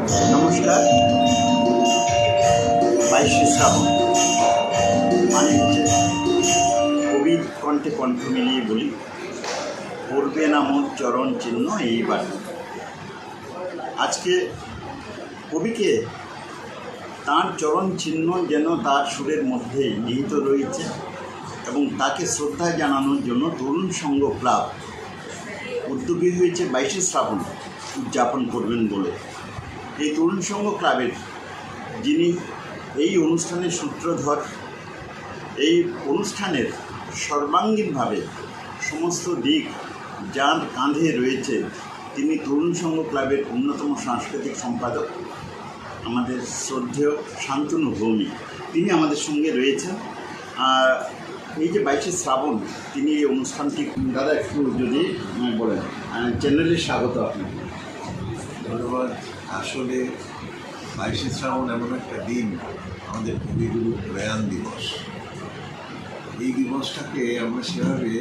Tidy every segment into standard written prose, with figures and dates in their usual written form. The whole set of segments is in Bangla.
নমস্কার। 22শে শ্রাবণ মানে হচ্ছে কবির কণ্ঠে কণ্ঠ মিলিয়ে বলি, পড়বে না মোর চরণ চিহ্ন এইবার। আজকে কবিকে তাঁর চরণ চিহ্ন যেন তার সুরের মধ্যে নিহিত রয়েছে এবং তাকে শ্রদ্ধা জানানোর জন্য তরুণ সংঘ ক্লাব উদ্যোগী হয়েছে 22শে শ্রাবণ উদযাপন করবেন বলে। এই তরুণ সংঘ ক্লাবের যিনি এই অনুষ্ঠানের সূত্রধর, এই অনুষ্ঠানের সর্বাঙ্গীনভাবে সমস্ত দিক যার কাঁধে রয়েছে, তিনি তরুণ সংঘ ক্লাবের অন্যতম সাংস্কৃতিক সম্পাদক আমাদের শ্রদ্ধেয় শান্তনু ভৌমিক। তিনি আমাদের সঙ্গে রয়েছেন। আর এই যে 22শে শ্রাবণ, তিনি এই অনুষ্ঠানটি দাদা একটু যদি বলেন। চ্যানেলে স্বাগত আপনাকে। ধন্যবাদ। আসলে 22শে শ্রাবণ এমন একটা দিন, আমাদের কবিগুরু প্রয়াণ দিবস। এই দিবসটাকে আমরা সেভাবে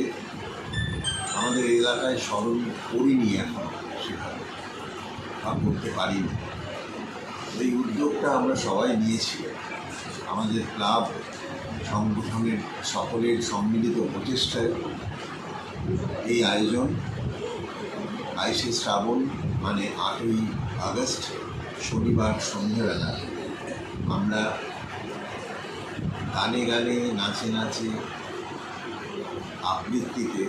আমাদের এলাকায় স্মরণ করিনি, এখন সেভাবে বা করতে পারিনি। এই উদ্যোগটা আমরা সবাই নিয়েছি। আমাদের ক্লাব সংগঠনের সকলের সম্মিলিত প্রচেষ্টায় এই আয়োজন। 22শে শ্রাবণ মানে 8ই আগস্ট শনিবার সন্ধ্যাবেলা আমরা গানে গানে, নাচে নাচে, আবৃত্তিতে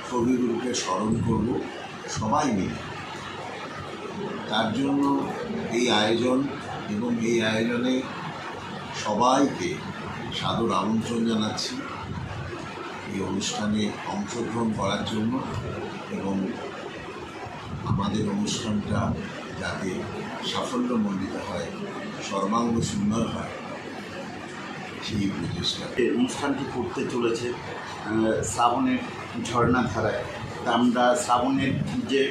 কবিগুরুকে স্মরণ করব সবাই মিলে। তার জন্য এই আয়োজন, এবং এই আয়োজনে সবাইকে সাদর আমন্ত্রণ জানাচ্ছি এই অনুষ্ঠানে অংশগ্রহণ করার জন্য, এবং আমাদের অনুষ্ঠানটা যাতে সাফল্যমণ্ডিত হয়, সর্বাঙ্গ সুন্দর হয়, সেই প্রচেষ্টা। অনুষ্ঠানটি করতে চলেছে শ্রাবণের ঝর্ণাধারায়। তা আমরা শ্রাবণের যে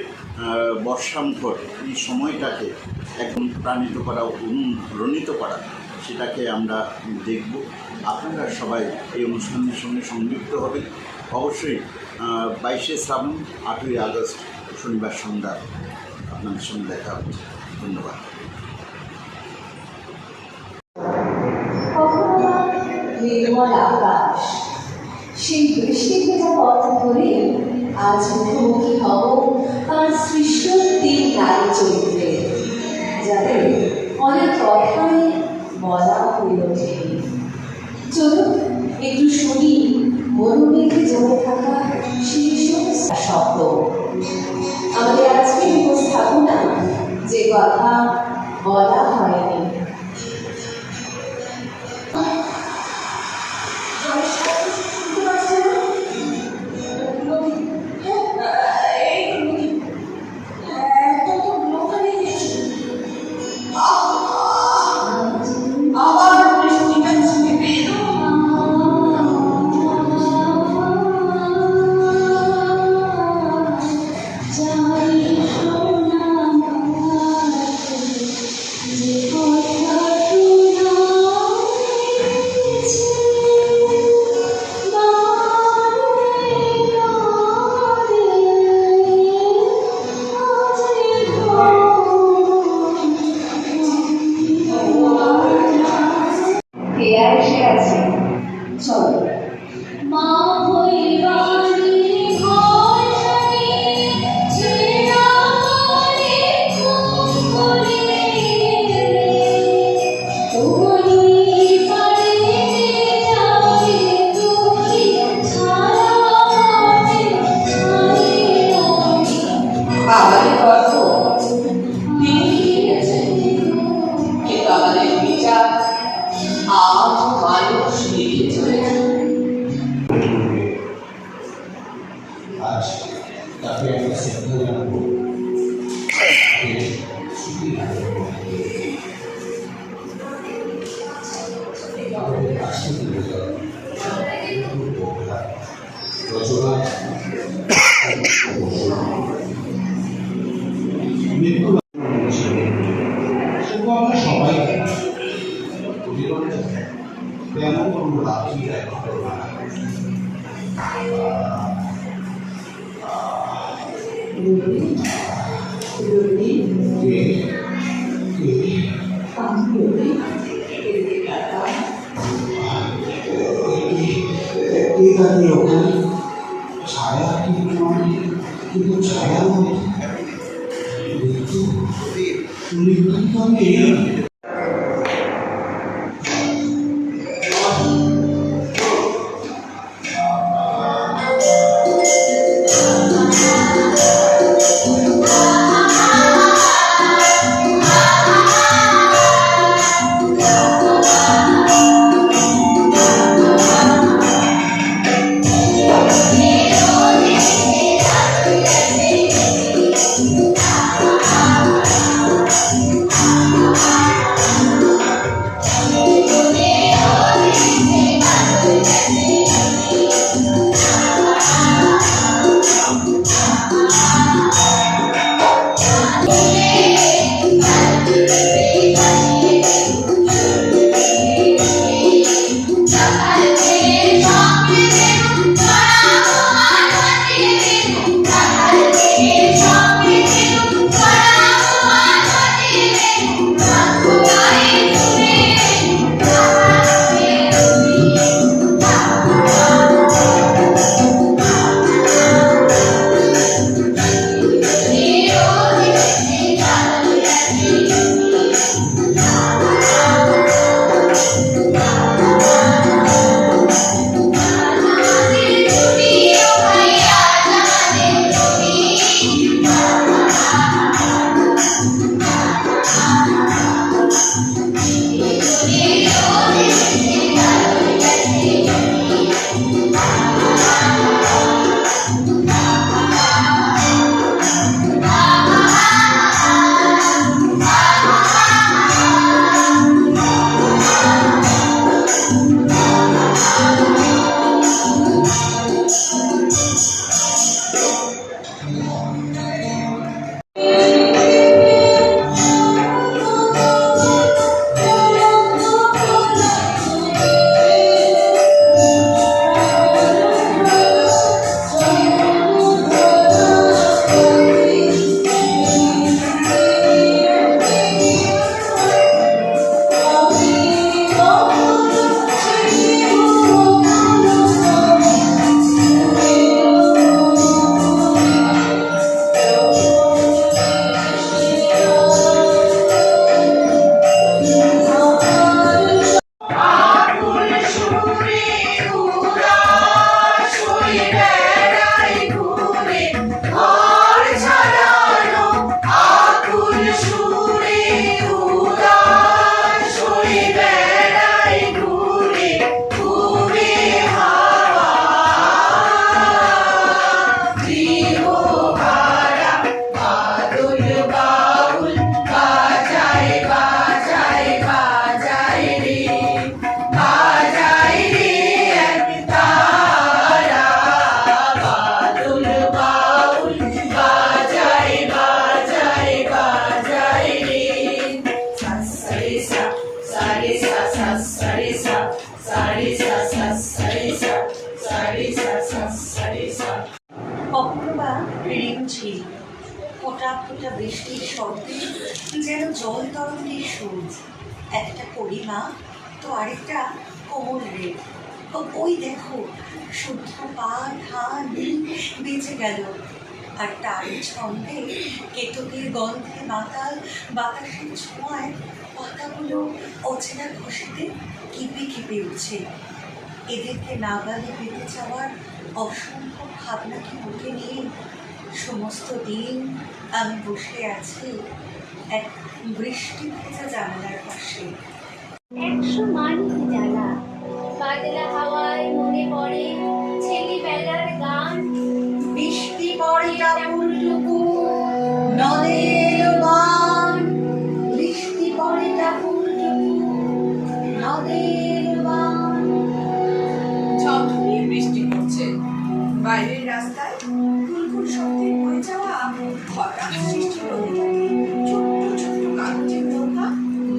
বর্ষামুখর এই সময়টাকে একদম প্রাণিত করা, অনুরণিত করা, সেটাকে আমরা দেখব। আপনারা সবাই এই অনুষ্ঠানের সঙ্গে সংযুক্ত হবেন। অবশ্যই 22শে শ্রাবণ 8ই আগস্ট শনিবার সন্ধ্যা আপনাদের সঙ্গে দেখা হচ্ছে। ধন্যবাদ। নির্মল আকাশ, সেই বৃষ্টি ভেজা পথ ধরে আজ মুখোমুখি হব তার সৃষ্ট 3 নারী চরিত্রে, যাদের অনেক কথাই বলা হয়ে ওঠে। চলুন একটু শুনি মরুমেঘে জমে থাকা সেই সমস্ত শব্দ। আমাদের আজকের উপস্থাপনা যে কথা বলা হয়নি। আজ তাকে আমরা শ্রদ্ধা জানাবো। আমরা সবাই তেমন কোনো রাখি Rudy, শুনি কিন্তু আমি কখনোবা রিমঝিম ফোঁটা ফোঁটা বৃষ্টির শব্দে যেন জল তরঙ্গের সুর, একটা পরিমা তো আরেকটা কোমল রে। ওই দেখো শুদ্ধ পা ধান বেঁচে গেল, আর তার ছন্দে কেতকের গন্ধে মাতাল বাতাসের ছোঁয়ায় পাতাগুলো অচেনা খুশিতে কিপে কিপে উঠছে। এদেরকে নাগালে পেতে যাওয়ার অসংখ্য ভাবনাকে বুকে নিয়ে সমস্ত দিন আমি বসে আছি এক বৃষ্টি ভেজা জানালার পাশে। 100 মাইল জ্বালা বাদলা হাওয়ায় মনে পড়ে ছেলেবেলার গান। বৃষ্টি পড়ে টাপুরটুকু নদের বান, বৃষ্টি পড়ে টাপুরটুকু নদের বান। ঝমঝমিয়ে বৃষ্টি পড়ছে, বাইরের রাস্তায় কুলকুল শব্দে বয়ে যাওয়া হঠাৎ সৃষ্টি হতে থাকে ছোট্ট ছোট্ট কাগজের নৌকা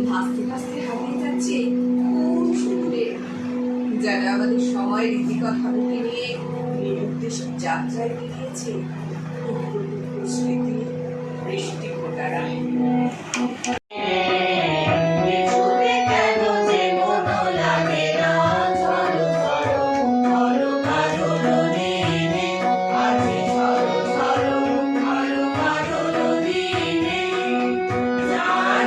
ভাসতে ভাসতে হারিয়ে যাচ্ছে কোন সুদূরে। যারা আমাদের সময় রীতিকথা বুকে নিয়ে নিরুদ্দেশে যাত্রায় বেরিয়েছে স্মৃতি বৃষ্টি ফোটারা। Bye.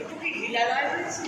একটু কি ঢিলা লয় হয়েছে?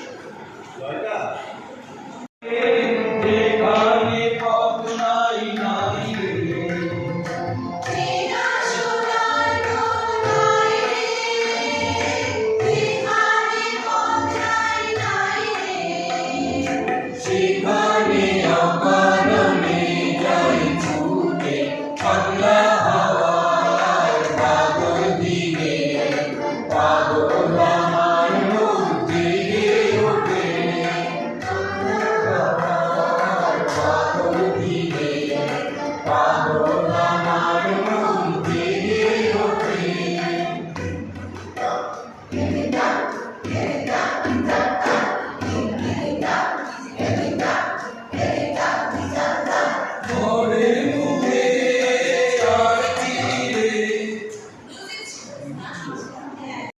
More